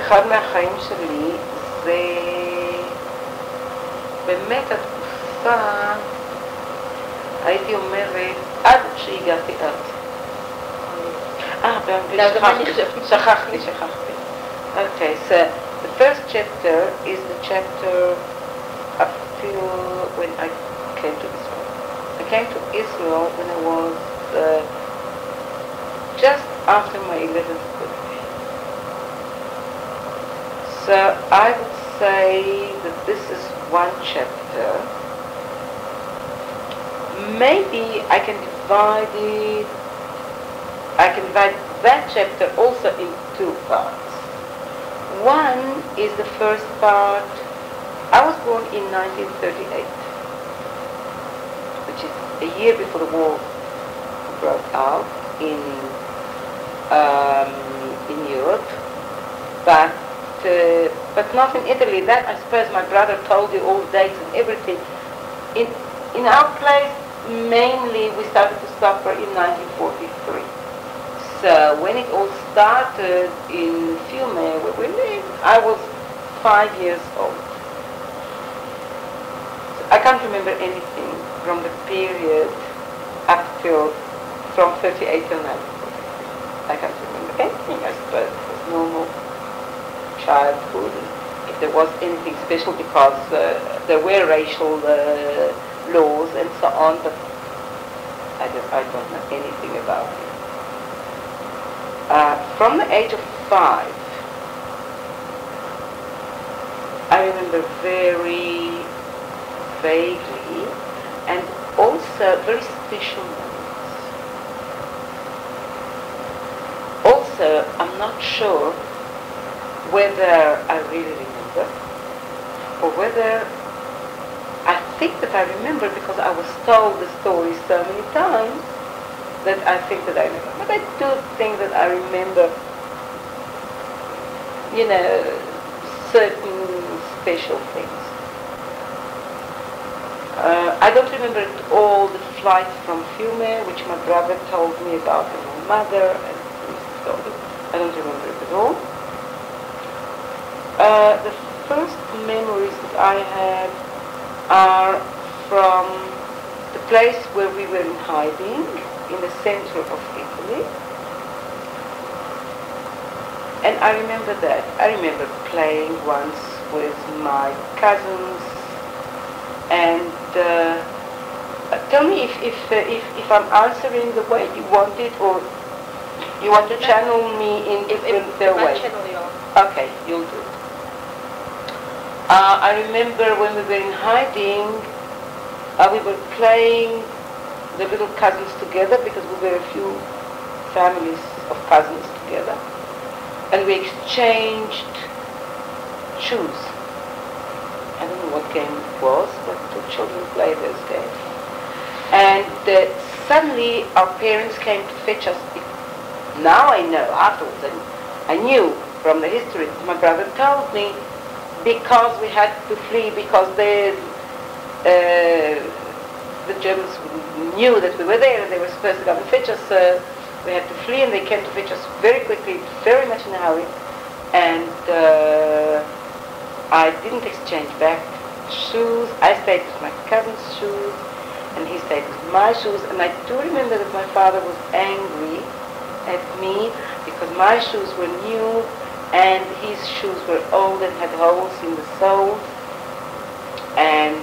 אחד מהחיים שלי זה באמת התקופה, הייתי אומרת, עד שהגעתי באנגלית שכחתי. Okay, so the first chapter is the chapter up till when I came to Israel. I came to Israel when I was just after my 11th birthday. So I would say that this is one chapter. Maybe I can divide that chapter also in two parts. One is the first part. I was born in 1938, which is a year before the war broke out in Europe, but not in Italy. That I suppose my brother told you all the dates and everything. In our place, mainly we started to suffer in 1943. So when it all started in Fiume, where we lived, I was 5 years old. So I can't remember anything from the period up till from 38 till 1943. I can't remember anything, I suppose. It was normal childhood. If there was anything special, because there were racial laws and so on, but I don't know anything about it. From the age of 5, I remember very vaguely and also very special moments. Also, I'm not sure whether I really remember or whether I think that I remember because I was told the story so many times that I think that I remember. But I do think that I remember, certain special things. I don't remember at all the flight from Fiume, which my brother told me about, and my mother, and so I don't remember it at all. The first memories that I have are from the place where we were in hiding, in the center of Italy. And I remember that. I remember playing once with my cousins, and tell me if I'm answering the way you want it, or you want to channel me in different ways. Okay, you'll do it. I remember when we were in hiding, we were playing the little cousins together, because we were a few families of cousins together, and we exchanged shoes. I don't know what game it was, but the children played those games. And suddenly our parents came to fetch us. Now I know, afterwards, I knew from the history that my brother told me, because we had to flee, because the Germans knew that we were there and they were supposed to come and fetch us. We had to flee, and they came to fetch us very quickly, very much in a hurry. And I didn't exchange back shoes. I stayed with my cousin's shoes, and he stayed with my shoes. And I do remember that my father was angry at me because my shoes were new and his shoes were old and had holes in the soles. And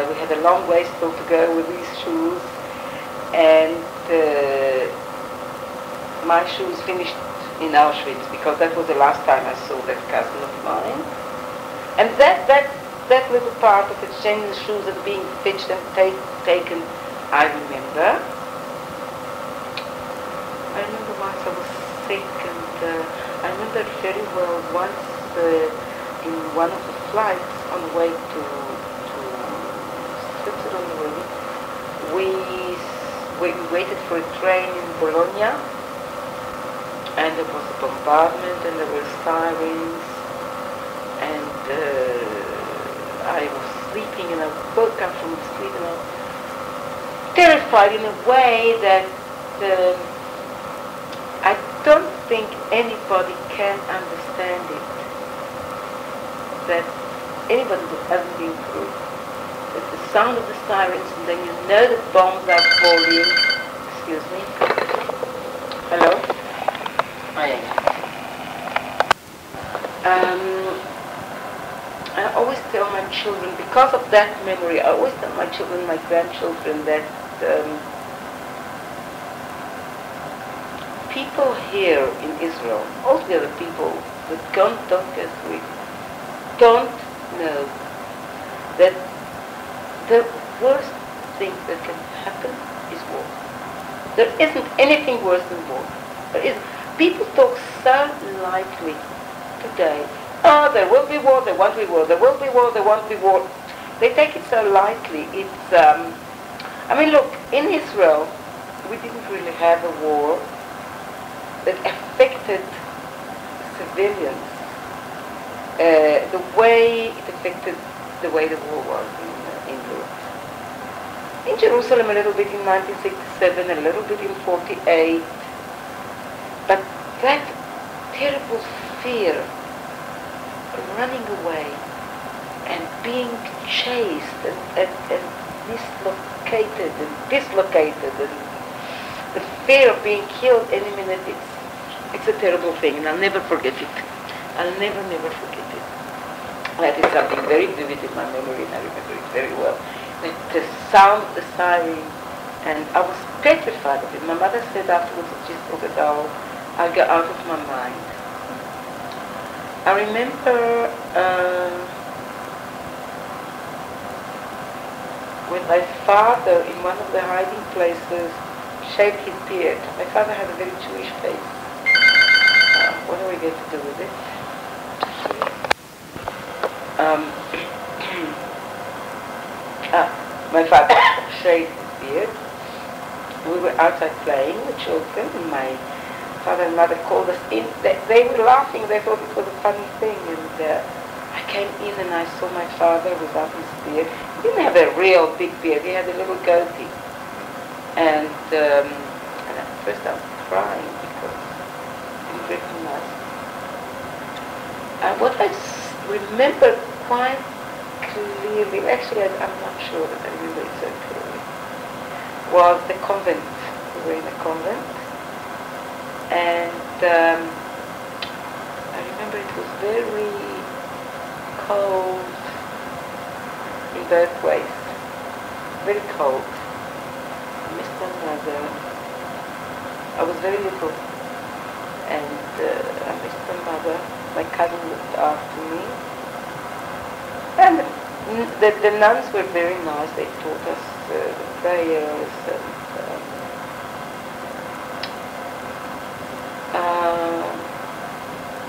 we had a long way still to go with these shoes, and my shoes finished in Auschwitz, because that was the last time I saw that cousin of mine. And that little part of exchanging shoes and being fetched and taken, I remember. I remember once I was sick, and I remember very well once in one of the flights on the way to Switzerland, we waited for a train in Bologna, and there was a bombardment and there were sirens, and I was sleeping, and I woke up from sleep, and I was terrified in a way that I don't think anybody can understand it. that anybody that hasn't been through, that the sound of the sirens, and then you know that bombs are falling. Excuse me. Hello? I always tell my children, because of that memory, I always tell my children, my grandchildren, that people here in Israel, all the other people that don't go through it, don't know that the worst thing that can happen is war. There isn't anything worse than war. There isn't. People talk so lightly today. Oh, there will be war, there won't be war, there will be war, there won't be war. They take it so lightly. It's, I mean, look, in Israel, we didn't really have a war that affected civilians the way it affected the way the war was in Europe. In Jerusalem a little bit in 1967, a little bit in 48, but that terrible fear of running away and being chased and dislocated and the fear of being killed any minute, it's a terrible thing, and I'll never forget it. I'll never forget it. That is something very vivid in my memory, and I remember it very well. The sound of the siren, and I was petrified of it. My mother said afterwards that she thought that I'll go out of my mind. I remember when my father, in one of the hiding places, shaved his beard. My father had a very Jewish face. What do we get to do with it? My father shaved his beard. We were outside playing, the children, and my father and mother called us in. They were laughing, they thought it was a funny thing, and I came in and I saw my father without his beard. He didn't have a real big beard, he had a little goatee. And at first I was crying because I didn't recognize him. What I remember quite clearly, actually I'm not sure that I remember it so clearly, was the convent. We were in a convent, and I remember it was very cold in both ways, very cold. I missed my mother. I was very little, and I missed my mother. My cousin looked after me, and the nuns were very nice. They taught us the prayers, and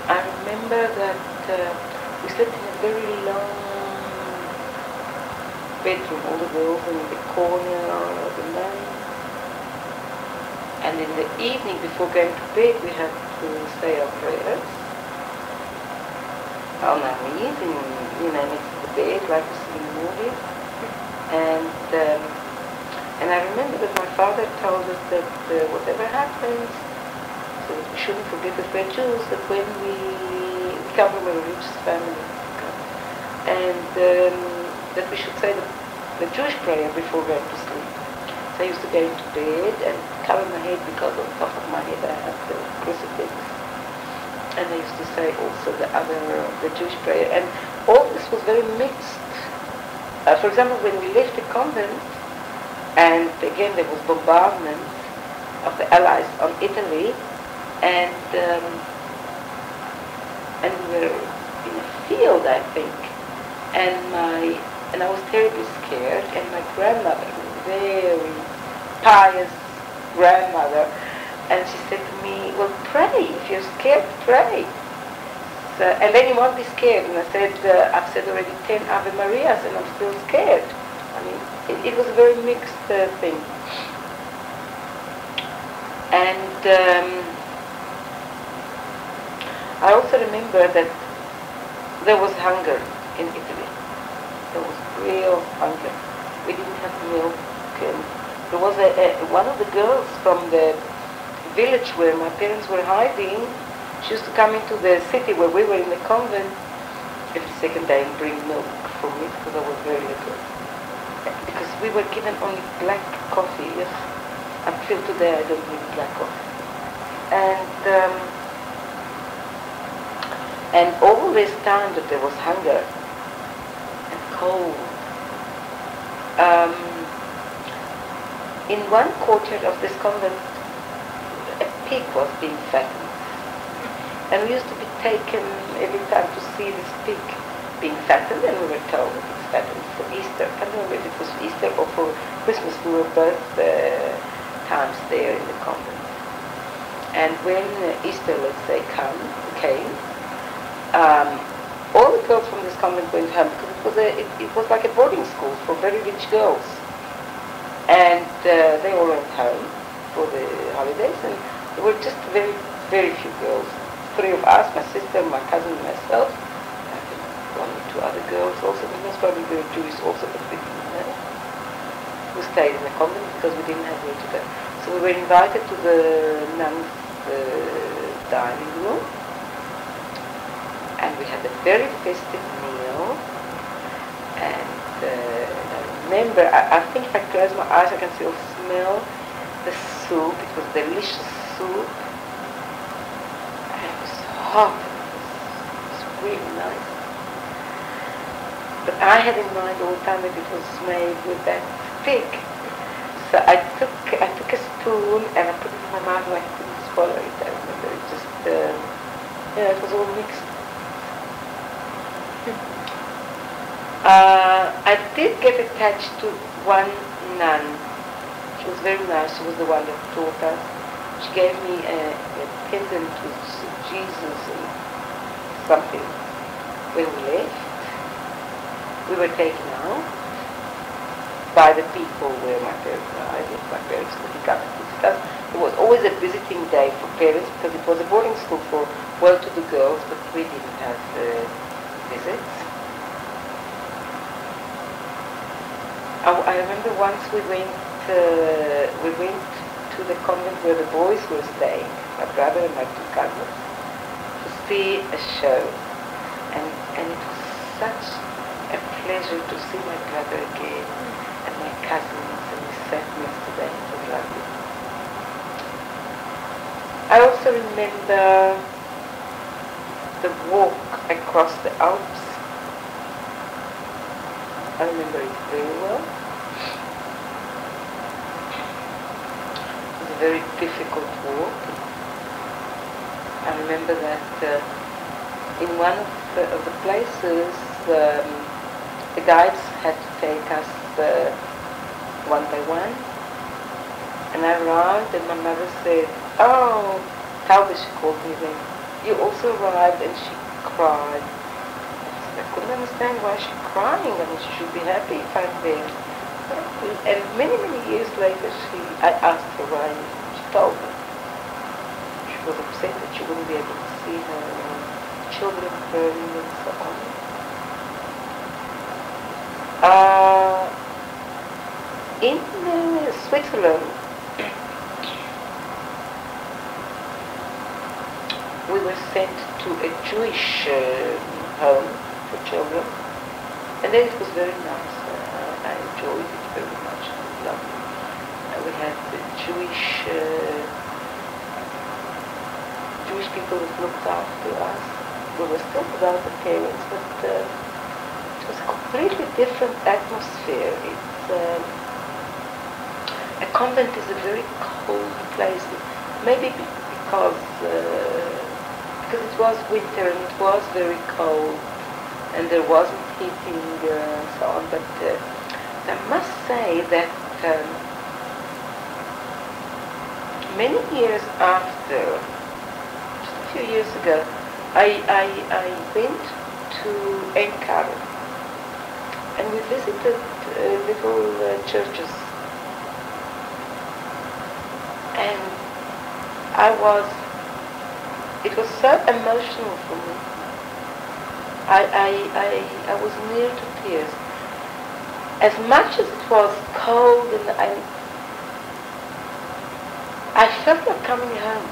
I remember that we slept in a very long bedroom, all the girls in the corner of the night. And in the evening, before going to bed, we had to say our prayers on our knees, next to the bed, like we see in the movies. And I remember that my father told us that whatever happens, so that we shouldn't forget that we're Jews, that when we come from a religious family, and that we should say the Jewish prayer before going to sleep. So I used to go into bed and cover my head because on top of my head I had the crucifix. And I used to say also the Jewish prayer. And all this was very mixed. For example, when we left the convent, and again there was bombardment of the Allies on Italy, and we were in a field, I think, and I was terribly scared, and my grandmother, very pious grandmother, and she said to me, well, pray. If you're scared, pray. So, and then you won't be scared. And I said, I've said already 10 Ave Marias, and I'm still scared. I mean, it was a very mixed thing. And I also remember that there was hunger in Italy. There was real hunger. We didn't have milk. And there was one of the girls from the village where my parents were hiding. She used to come into the city where we were in the convent, every second day and bring milk for me because I was very little. Because we were given only black coffee. Yes. Until today I don't drink black coffee. And all this time that there was hunger and cold, in one courtyard of this convent, a pig was being fattened. And we used to be taken every time to see this pig being fattened, and we were told that it's fattened for Easter. I don't know whether it was Easter or for Christmas. We were both times there in the convent. And when Easter, let's say, came, all the girls from this convent went home because it was like a boarding school for very rich girls. And they all went home for the holidays, and there were just very, very few girls. 3 of us, my sister, my cousin, and myself. I think 1 or 2 other girls also. They most probably were Jewish also, but we didn't know. We stayed in the convent because we didn't have where to go. So we were invited to the nuns' dining room, and we had a very festive meal. And I remember, I think if I close my eyes, I can still smell the soup. It was delicious soup. Hot. It was really nice. But I had in mind all the time that it was made with that pig. So I took a spoon and I put it in my mouth and I couldn't swallow it. I remember it just, it was all mixed. I did get attached to one nun. She was very nice. She was the one that taught us. She gave me a pendant with Jesus and something. When we left, we were taken out by the people where my parents died. My parents couldn't come and visit us. It was always a visiting day for parents because it was a boarding school for well-to-do girls, but we didn't have visits. I remember once we went to the convent where the boys were staying, my brother and my 2 cousins, to see a show, and it was such a pleasure to see my brother again and my cousins, and we sat next to them. It was lovely. I also remember the walk across the Alps. I remember it very well. It was a very difficult walk. I remember that in one of the places, the guides had to take us one by one. And I arrived and my mother said, "Oh, Taube," she called me then. "You also arrived," and she cried. I couldn't understand why she's crying. I mean, she should be happy if I'm there. And many, many years later, I asked her why. She told me. She was upset that she wouldn't be able to see her children growing and so on. In Switzerland, we were sent to a Jewish home for children, and then it was very nice. I enjoyed it very much. It was lovely. We had the Jewish people that looked after us. We were still without the parents, but it was a completely different atmosphere. A convent is a very cold place, maybe because it was winter and it was very cold and there wasn't heating and so on, but I must say that many years after, just a few years ago, I went to Ankara and we visited little churches, and it was so emotional for me. I was near to tears. As much as it was cold, and I felt like coming home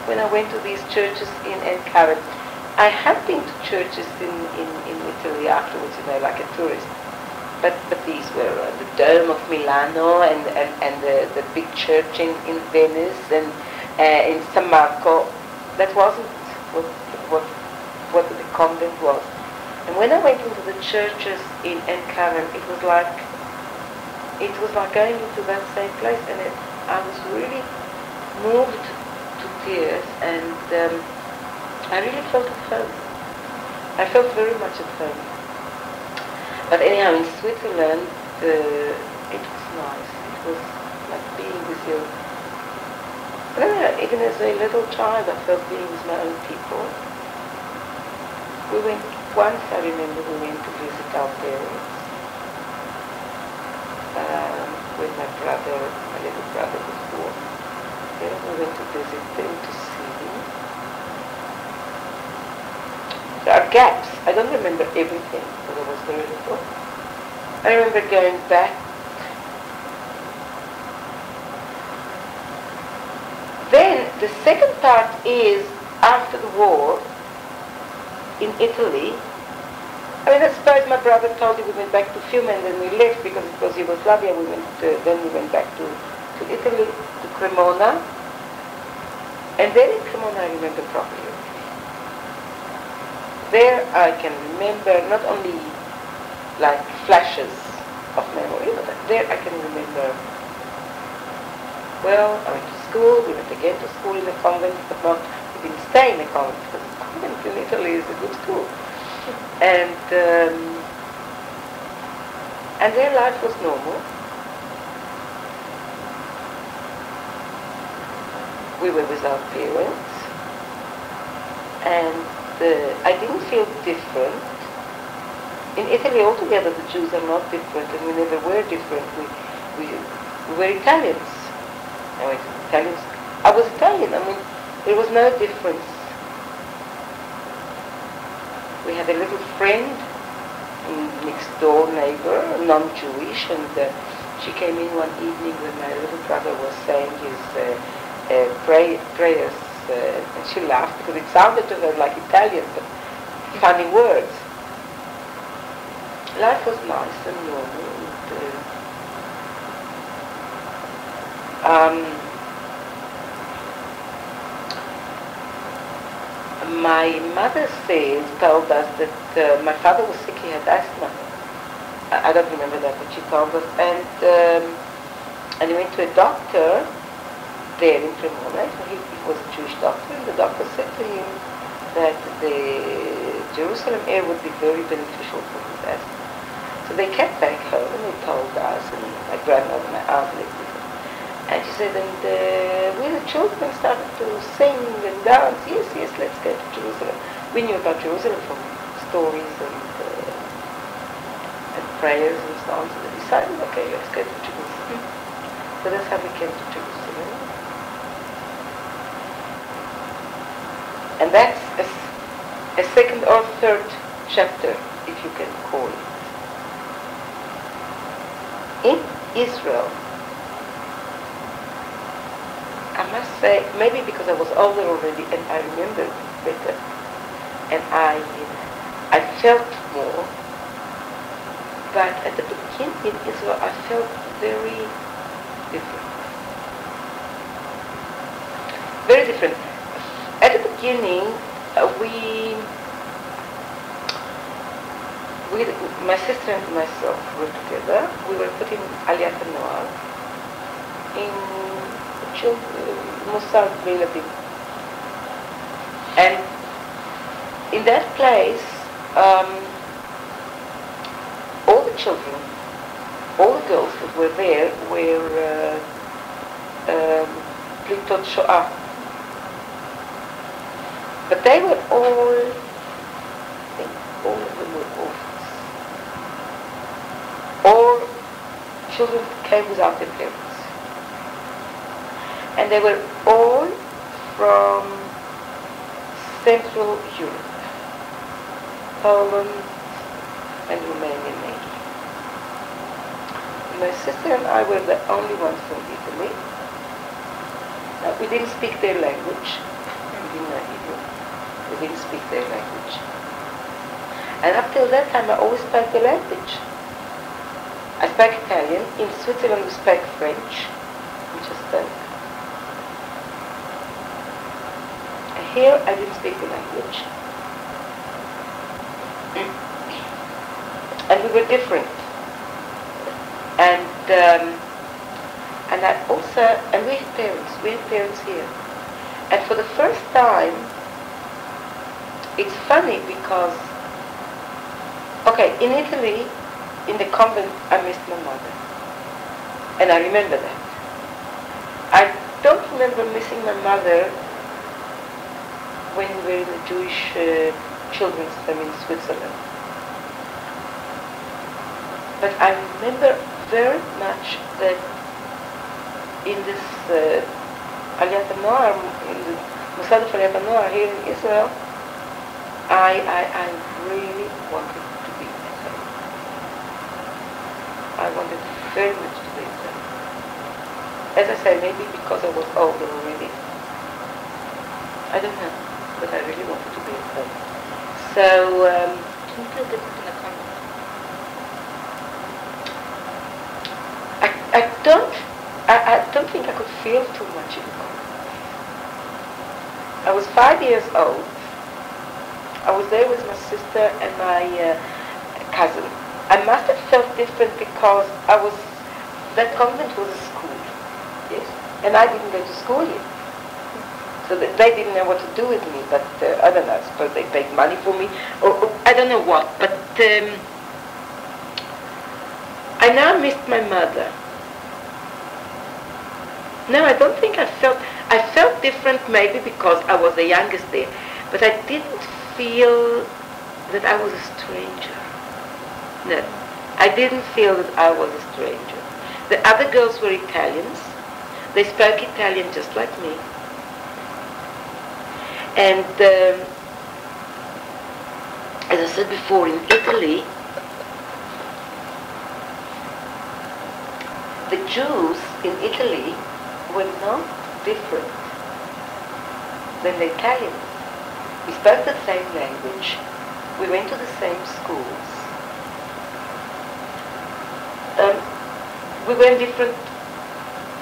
when I went to these churches in Ankara. I have been to churches in Italy afterwards, like a tourist. But these were the Dome of Milano and the big church in Venice and in San Marco. That wasn't what the convent was. And when I went into the churches in Ankara, it was like going into that same place, and I was really moved to tears, and I really felt at home. I felt very much at home. But anyhow, in Switzerland, it was nice. It was like being with your... I don't know, even as a little child, I felt being with my own people. We went, once I remember, we went to visit our parents. When my little brother was born. Then we went to visit them, to see them. There are gaps. I don't remember everything, because I was very little. I remember going back. Then the second part is after the war in Italy. I mean, I suppose my brother told you we went back to Fiume and then we left because it was Yugoslavia. Then we went back to Italy, to Cremona. And then in Cremona I remember properly. There I can remember not only like flashes of memory, but there I can remember, well, I went to school, we went again to school in a convent, but we didn't stay in a convent because a convent in Italy is a good school. And their life was normal. We were with our parents, and I didn't feel different. In Italy altogether the Jews are not different, and we never were different. We were Italians. I was Italian. I mean, there was no difference. We had a little friend, next door neighbor, non-Jewish, and she came in one evening when my little brother was saying his prayers, and she laughed because it sounded to her like Italian, but funny words. Life was nice and normal. My mother told us that my father was sick, he had asthma. I don't remember that, but she told us. And he went to a doctor there in Cremona. He was a Jewish doctor, and the doctor said to him that the Jerusalem air would be very beneficial for his asthma. So they came back home and they told us, and my grandmother, my aunt lived with us. And she said, and we the children started to sing and dance. Yes, let's go to Jerusalem. We knew about Jerusalem from stories and prayers and so on. So they decided, okay, let's go to Jerusalem. So that's how we came to Jerusalem. And that's a second or third chapter, if you can call it. In Israel, I must say, maybe because I was older already and I remember better, and I felt more, but at the beginning in Israel I felt very different. Very different. At the beginning, my sister and myself were together. We were put in Aliyat Noar in Mossad Beladim. And in that place, all the children, all the girls that were there were Plitot Shoah. But they were all of them were orphans. All children came without their parents. And they were all from Central Europe, Poland and Romania mainly. My sister and I were the only ones from Italy. Now, we didn't speak their language. We didn't know Hebrew. We we didn't speak their language. And up till that time, I always spoke the language. I spoke Italian. In Switzerland, we spoke French, which I spoke. And here, I didn't speak the language. And we were different. And I also, and we had parents here. And for the first time, it's funny because, okay, in Italy, in the convent, I missed my mother. And I remember that. I don't remember missing my mother when we were in the Jewish children's home in Switzerland. But I remember very much that in this Aliyat Noar, in the Musad of Aliyat Noar here in Israel, I really wanted to be at home. I wanted very much to be at home. As I say, maybe because I was older already. I don't know, but I really wanted to be at home. So, can you put it in the comments? I don't think I could feel too much in the convent. I was 5 years old. I was there with my sister and my cousin. I must have felt different because that convent was a school, yes, and I didn't go to school yet. So they didn't know what to do with me, but I don't know, I suppose they paid money for me, or I don't know what, but I now missed my mother. No, I don't think I felt different maybe because I was the youngest there, but I didn't feel that I was a stranger. No, I didn't feel that I was a stranger. The other girls were Italians. They spoke Italian just like me. And as I said before, in Italy, the Jews in Italy were not different than the Italians. We spoke the same language. We went to the same schools. We were different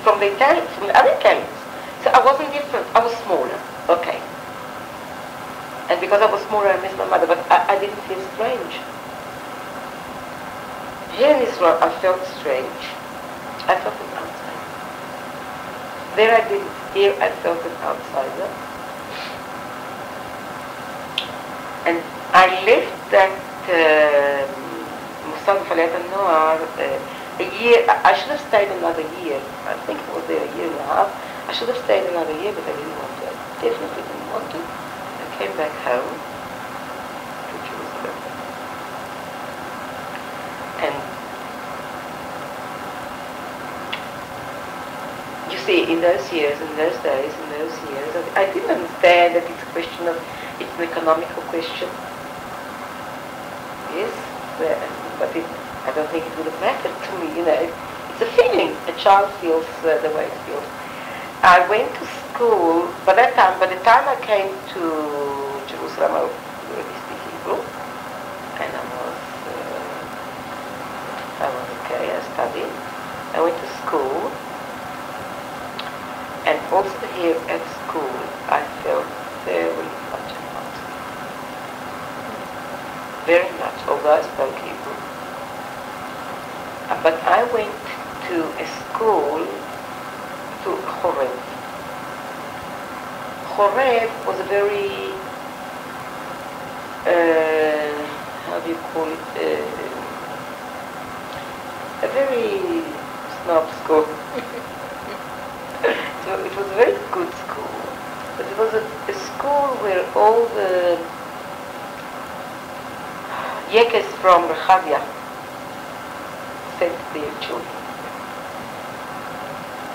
from the Italians, from the other Italians. So I wasn't different. I was smaller. Okay. And because I was smaller, I missed my mother, but I didn't feel strange. Here in Israel, I felt strange. I felt an outsider. There I didn't. Here I felt an outsider. And I left that Musad of Aliyat Noar a year. I should have stayed another year. I think I was there a year and a half. I should have stayed another year, but I didn't want to. I definitely didn't want to. I came back home to Jerusalem. And you see, in those years, in those days, in those years, I didn't understand that it's a question of, it's an economical question. Yes, but I don't think it would have mattered to me, you know. It's a feeling. A child feels the way it feels. I went to school, by the time I came to Jerusalem, I already speak Hebrew, and I was okay, I studied. I went to school, and also here at school, I felt very much at home. Very much, although I spoke Hebrew. But I went to a school, to Horeb. Horeb was a very, how do you call it, a very snob school. So it was a very good school, but it was a school where all the Yekes from Rehavia sent their children.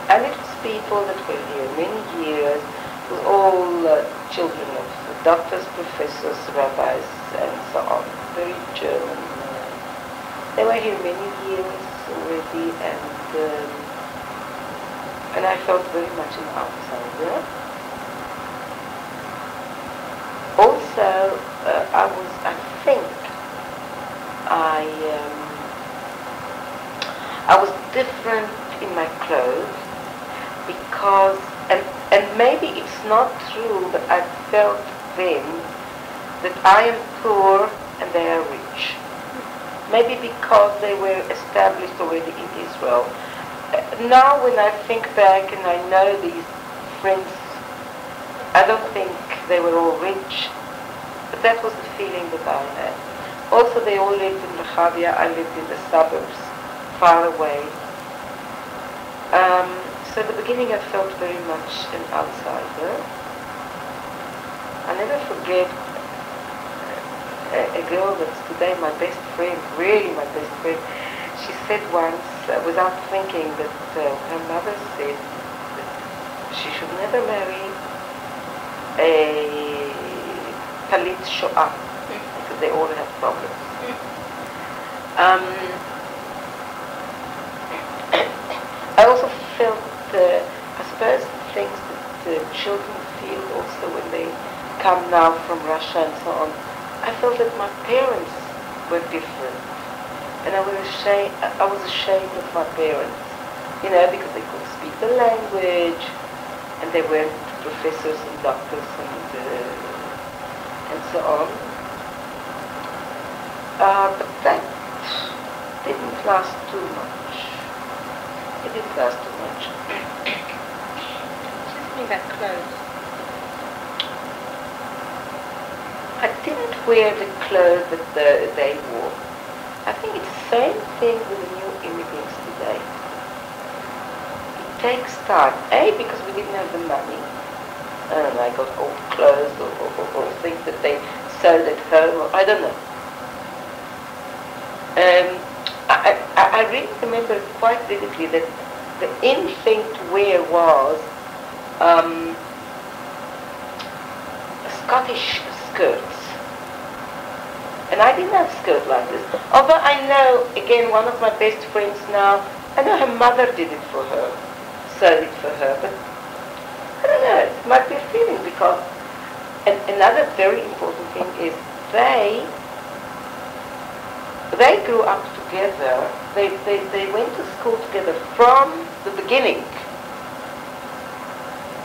And it was people that were here many years, with all children of doctors, professors, rabbis, and so on. Very German. They were here many years already, and I felt very much an outsider. Also, I think I was different in my clothes because, and maybe it's not true, but I felt then that I am poor and they are rich. Maybe because they were established already in Israel. Now when I think back and I know these friends, I don't think they were all rich, but that was the feeling that I had. Also they all lived in Rehavia, I lived in the suburbs, far away. So at the beginning I felt very much an outsider. I'll never forget a girl that's today my best friend, really my best friend. She said once, without thinking, that her mother said that she should never marry a Talit Shoah, because they all have problems. I also felt, I suppose, things that children feel also when they come now from Russia and so on. I felt that my parents were different, and I was ashamed of my parents, because they couldn't speak the language, and they weren't professors and doctors and so on. But that didn't last too much. It didn't last too much. Just think about clothes. I didn't wear the clothes that they wore. I think it's the same thing with the new immigrants today. It takes time. A, because we didn't have the money. And I got old clothes or things that they sewed at home, or I don't know. I really remember quite vividly that the in thing to wear was Scottish skirts. And I didn't have a skirt like this. Although I know, again, one of my best friends now, I know her mother did it for her, sewed it for her, but I don't know, it might be a feeling because, and another very important thing is they grew up together, they went to school together from the beginning.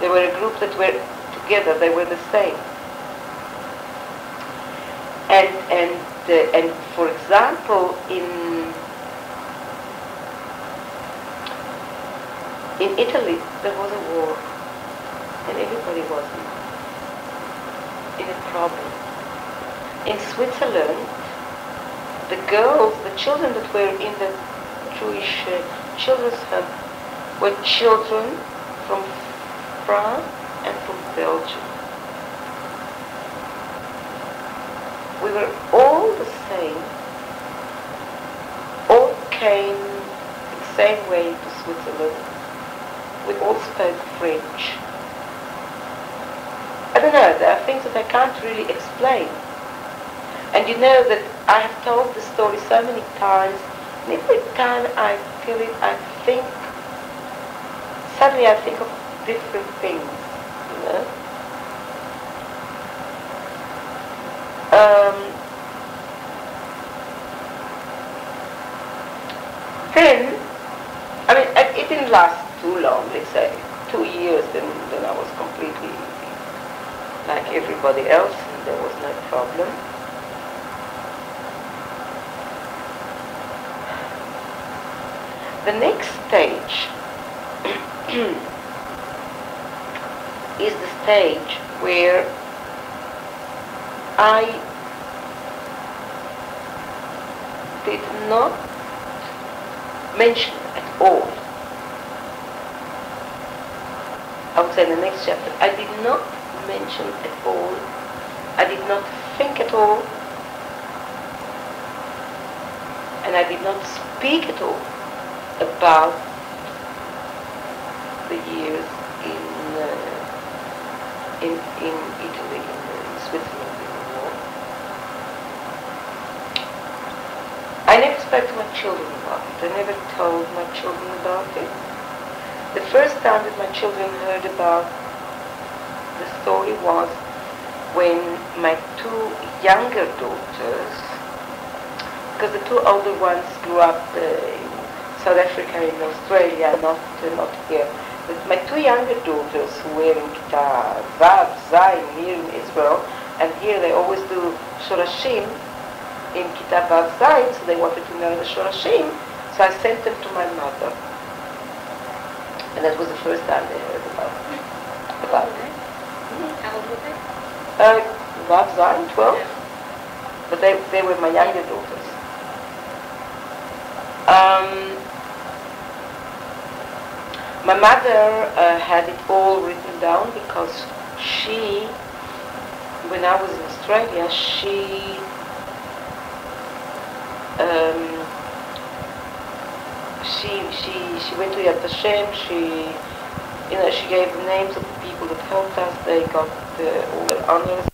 They were a group that were together, they were the same. And for example, in Italy there was a war, and everybody was in a problem. In Switzerland, the girls, the children that were in the Jewish children's home were children from France and from Belgium. We were all the same, all came the same way to Switzerland. We all spoke French. I don't know, there are things that I can't really explain. And you know that I have told the story so many times, and every time I feel it, suddenly I think of different things, Then, it didn't last too long, let's say 2 years, then I was completely like everybody else, and there was no problem. The next stage is the stage where I did not mention at all. I would say in the next chapter, I did not mention at all, I did not think at all, and I did not speak at all about the years in Italy, in Switzerland, in the war. I never spoke to my children about it. I never told my children about it. The first time that my children heard about the story was when my two younger daughters, because the two older ones grew up in South Africa, in Australia, not here. But my two younger daughters who were in Kita Vav, Zayin, here in Israel, and here they always do Shorashim in Kita Vav Zayin, so they wanted to learn the Shorashim, so I sent them to my mother. And that was the first time they heard about it. How old were they? Vav Zayin, 12. But they were my younger daughters. My mother had it all written down because she, when I was in Australia, she went to Yad Vashem. She gave the names of the people that helped us. They got all the honors.